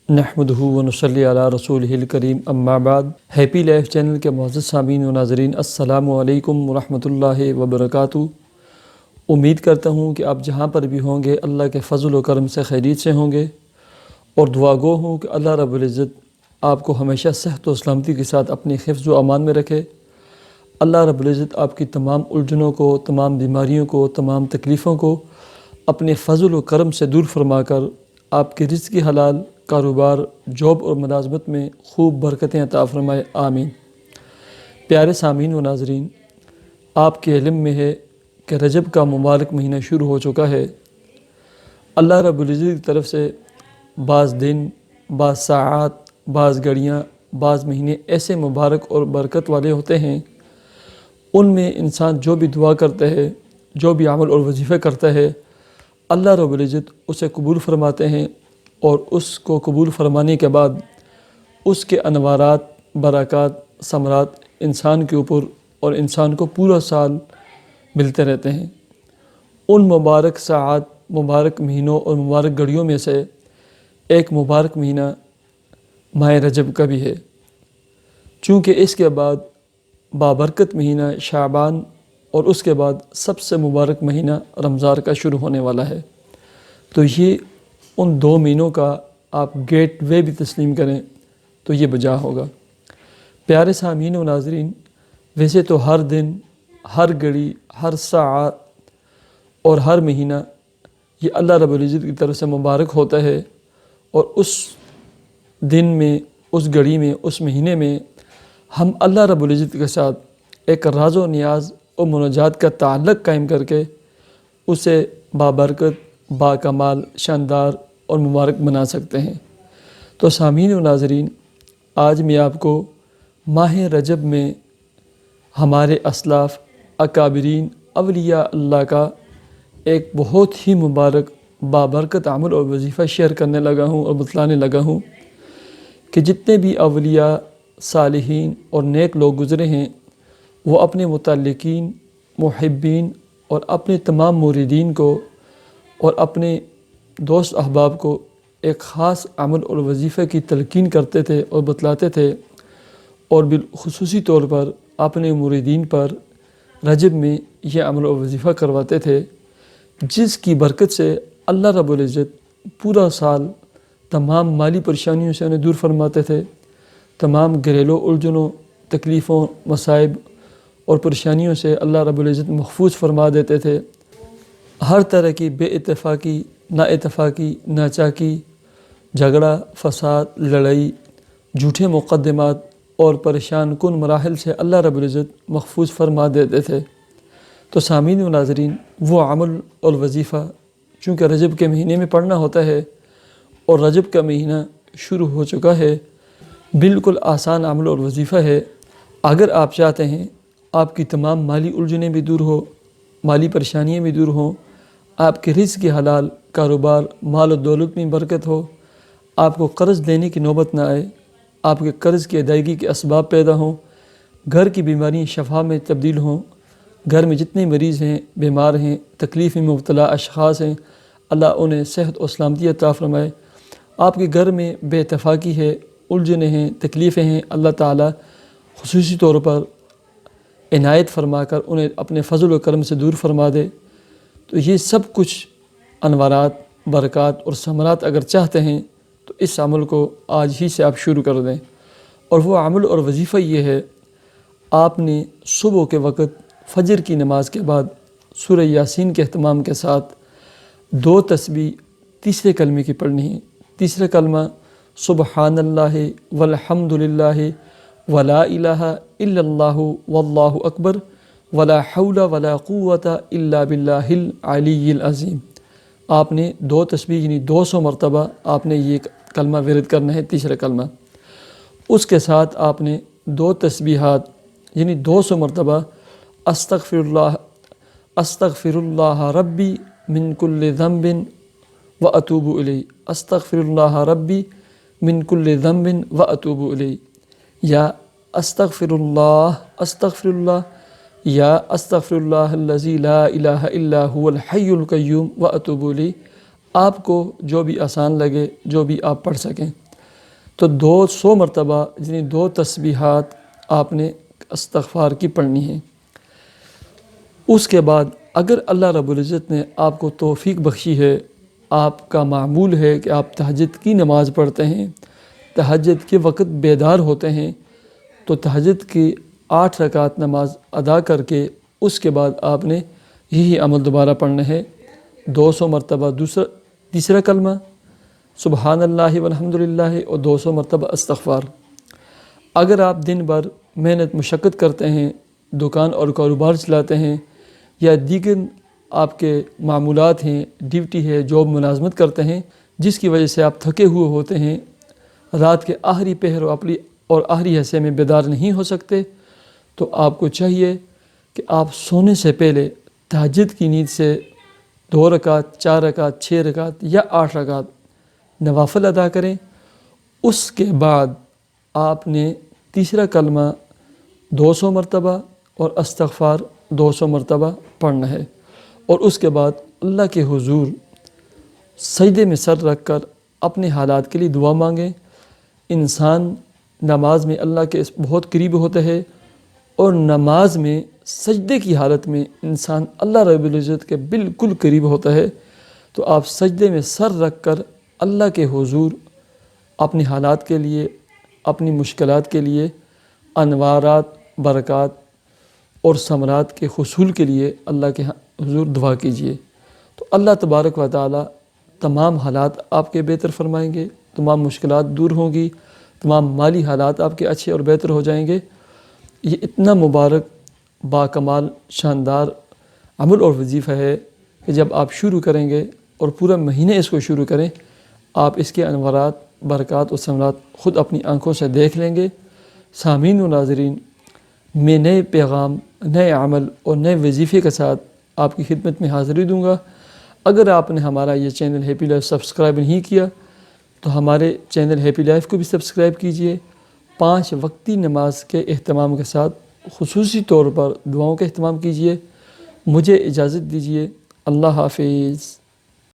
نحمدہ و نصلی علی رسولہ الکریم اما بعد۔ ہیپی لائف چینل کے معزز سامعین و ناظرین، السلام علیکم ورحمۃ اللہ وبرکاتہ۔ امید کرتا ہوں کہ آپ جہاں پر بھی ہوں گے اللہ کے فضل و کرم سے خیریت سے ہوں گے، اور دعا گو ہوں کہ اللہ رب العزت آپ کو ہمیشہ صحت و سلامتی کے ساتھ اپنی حفظ و امان میں رکھے۔ اللہ رب العزت آپ کی تمام الجھنوں کو، تمام بیماریوں کو، تمام تکلیفوں کو اپنے فضل و کرم سے دور فرما کر آپ کے رزق حلال، کاروبار، جاب اور ملازمت میں خوب برکتیں عطا فرمائے، آمین۔ پیارے سامعین و ناظرین، آپ کے علم میں ہے کہ رجب کا مبارک مہینہ شروع ہو چکا ہے۔ اللہ رب العزت کی طرف سے بعض دن، بعض ساعات، بعض گھڑیاں، بعض مہینے ایسے مبارک اور برکت والے ہوتے ہیں، ان میں انسان جو بھی دعا کرتا ہے، جو بھی عمل اور وظیفہ کرتا ہے، اللہ رب العزت اسے قبول فرماتے ہیں، اور اس کو قبول فرمانے کے بعد اس کے انوارات، برکات، ثمرات انسان کے اوپر اور انسان کو پورا سال ملتے رہتے ہیں۔ ان مبارک ساعات، مبارک مہینوں اور مبارک گھڑیوں میں سے ایک مبارک مہینہ ماہ رجب کا بھی ہے، چونکہ اس کے بعد بابرکت مہینہ شعبان اور اس کے بعد سب سے مبارک مہینہ رمضان کا شروع ہونے والا ہے۔ تو یہ ان دو مہینوں کا آپ گیٹ وے بھی تسلیم کریں تو یہ بجا ہوگا۔ پیارے سامعین و ناظرین، ویسے تو ہر دن، ہر گھڑی، ہر ساعت اور ہر مہینہ یہ اللہ رب العزت کی طرف سے مبارک ہوتا ہے، اور اس دن میں، اس گھڑی میں، اس مہینے میں ہم اللہ رب العزت کے ساتھ ایک راز و نیاز اور مناجات کا تعلق قائم کر کے اسے بابرکت، باکمال، شاندار اور مبارک بنا سکتے ہیں۔ تو سامعین و ناظرین، آج میں آپ کو ماہ رجب میں ہمارے اسلاف، اکابرین، اولیاء اللہ کا ایک بہت ہی مبارک بابرکت عمل اور وظیفہ شیئر کرنے لگا ہوں اور بتلانے لگا ہوں کہ جتنے بھی اولیاء، صالحین اور نیک لوگ گزرے ہیں، وہ اپنے متعلقین، محبین اور اپنے تمام مریدین کو اور اپنے دوست احباب کو ایک خاص عمل اور وظیفے کی تلقین کرتے تھے اور بتلاتے تھے، اور بالخصوصی طور پر اپنے مریدین پر رجب میں یہ عمل اور وظیفہ کرواتے تھے، جس کی برکت سے اللہ رب العزت پورا سال تمام مالی پریشانیوں سے انہیں دور فرماتے تھے، تمام گھریلو الجھنوں، تکلیفوں، مصائب اور پریشانیوں سے اللہ رب العزت محفوظ فرما دیتے تھے۔ ہر طرح کی بے اتفاقی، نا اتفاقی، ناچاکی، جھگڑا، فساد، لڑائی، جھوٹے مقدمات اور پریشان کن مراحل سے اللہ رب العزت محفوظ فرما دیتے تھے۔ تو سامعین و ناظرین، وہ عمل اور وظیفہ چونکہ رجب کے مہینے میں پڑھنا ہوتا ہے، اور رجب کا مہینہ شروع ہو چکا ہے، بالکل آسان عمل اور وظیفہ ہے۔ اگر آپ چاہتے ہیں آپ کی تمام مالی الجھنیں بھی دور ہو، مالی پریشانیاں بھی دور ہوں، آپ کے رزق کی حلال، کاروبار، مال و دولت میں برکت ہو، آپ کو قرض لینے کی نوبت نہ آئے، آپ کے قرض کی ادائیگی کے اسباب پیدا ہوں، گھر کی بیماریاں شفا میں تبدیل ہوں، گھر میں جتنے مریض ہیں، بیمار ہیں، تکلیف میں مبتلا اشخاص ہیں، اللہ انہیں صحت و سلامتی عطا فرمائے۔ آپ کے گھر میں بے اتفاقی ہے، الجھنیں ہیں، تکلیفیں ہیں، اللہ تعالیٰ خصوصی طور پر عنایت فرما کر انہیں اپنے فضل و کرم سے دور فرما دے۔ تو یہ سب کچھ انوارات، برکات اور ثمرات اگر چاہتے ہیں تو اس عمل کو آج ہی سے آپ شروع کر دیں، اور وہ عمل اور وظیفہ یہ ہے، آپ نے صبح کے وقت فجر کی نماز کے بعد سورہ یاسین کے اہتمام کے ساتھ 2 تسبیح تیسرے کلمے کی پڑھنی ہے۔ تیسرا کلمہ سبحان اللہ والحمد للہ ولا الہ الا اللہ واللہ اکبر ولا حول ولا قوت الا باللہ العلی العظیم۔ آپ نے 2 تسبیح یعنی 200 مرتبہ آپ نے یہ کلمہ ورد کرنا ہے، تیسرا کلمہ۔ اس کے ساتھ آپ نے 2 تسبیحات یعنی 200 مرتبہ استغفر اللہ ربی من کل ذنب واتوب الیہ، استغفر اللہ ربی من کل ذنب واتوب الیہ، یا استغفر اللہ یا استغفر اللہ الذی لا الہ الا هو الحی القیوم واتوب الیہ۔ آپ کو جو بھی آسان لگے، جو بھی آپ پڑھ سکیں۔ تو 200 مرتبہ یعنی 2 تسبیحات آپ نے استغفار کی پڑھنی ہے۔ اس کے بعد اگر اللہ رب العزت نے آپ کو توفیق بخشی ہے، آپ کا معمول ہے کہ آپ تہجد کی نماز پڑھتے ہیں، تہجد کے وقت بیدار ہوتے ہیں، تو تہجد کی 8 رکعت نماز ادا کر کے اس کے بعد آپ نے یہی عمل دوبارہ پڑھنا ہے، 200 مرتبہ تیسرا کلمہ سبحان اللہ والحمد للہ اور 200 مرتبہ استغفار۔ اگر آپ دن بھر محنت مشقت کرتے ہیں، دکان اور کاروبار چلاتے ہیں، یا دیگر آپ کے معمولات ہیں، ڈیوٹی ہے، جاب ملازمت کرتے ہیں، جس کی وجہ سے آپ تھکے ہوئے ہوتے ہیں، رات کے آخری پہر اور آخری حصے میں بیدار نہیں ہو سکتے، تو آپ کو چاہیے کہ آپ سونے سے پہلے تہجد کی نیند سے 2 رکعت، 4 رکعت، 6 رکعت یا 8 رکعت نوافل ادا کریں۔ اس کے بعد آپ نے تیسرا کلمہ 200 مرتبہ اور استغفار 200 مرتبہ پڑھنا ہے، اور اس کے بعد اللہ کے حضور سجدے میں سر رکھ کر اپنے حالات کے لیے دعا مانگیں۔ انسان نماز میں اللہ کے بہت قریب ہوتا ہے، اور نماز میں سجدے کی حالت میں انسان اللہ رب العزت کے بالکل قریب ہوتا ہے، تو آپ سجدے میں سر رکھ کر اللہ کے حضور اپنے حالات کے لیے، اپنی مشکلات کے لیے، انوارات، برکات اور ثمرات کے حصول کے لیے اللہ کے حضور دعا کیجیے، تو اللہ تبارک و تعالی تمام حالات آپ کے بہتر فرمائیں گے، تمام مشکلات دور ہوں گی، تمام مالی حالات آپ کے اچھے اور بہتر ہو جائیں گے۔ یہ اتنا مبارک، باکمال، شاندار عمل اور وظیفہ ہے کہ جب آپ شروع کریں گے اور پورا مہینے اس کو شروع کریں، آپ اس کے انوارات، برکات اور ثمرات خود اپنی آنکھوں سے دیکھ لیں گے۔ سامعین و ناظرین، میں نئے پیغام، نئے عمل اور نئے وظیفے کے ساتھ آپ کی خدمت میں حاضری دوں گا۔ اگر آپ نے ہمارا یہ چینل ہیپی لائف سبسکرائب نہیں کیا تو ہمارے چینل ہیپی لائف کو بھی سبسکرائب کیجئے۔ 5 وقتی نماز کے اہتمام کے ساتھ خصوصی طور پر دعاؤں کا اہتمام کیجئے۔ مجھے اجازت دیجئے، اللہ حافظ۔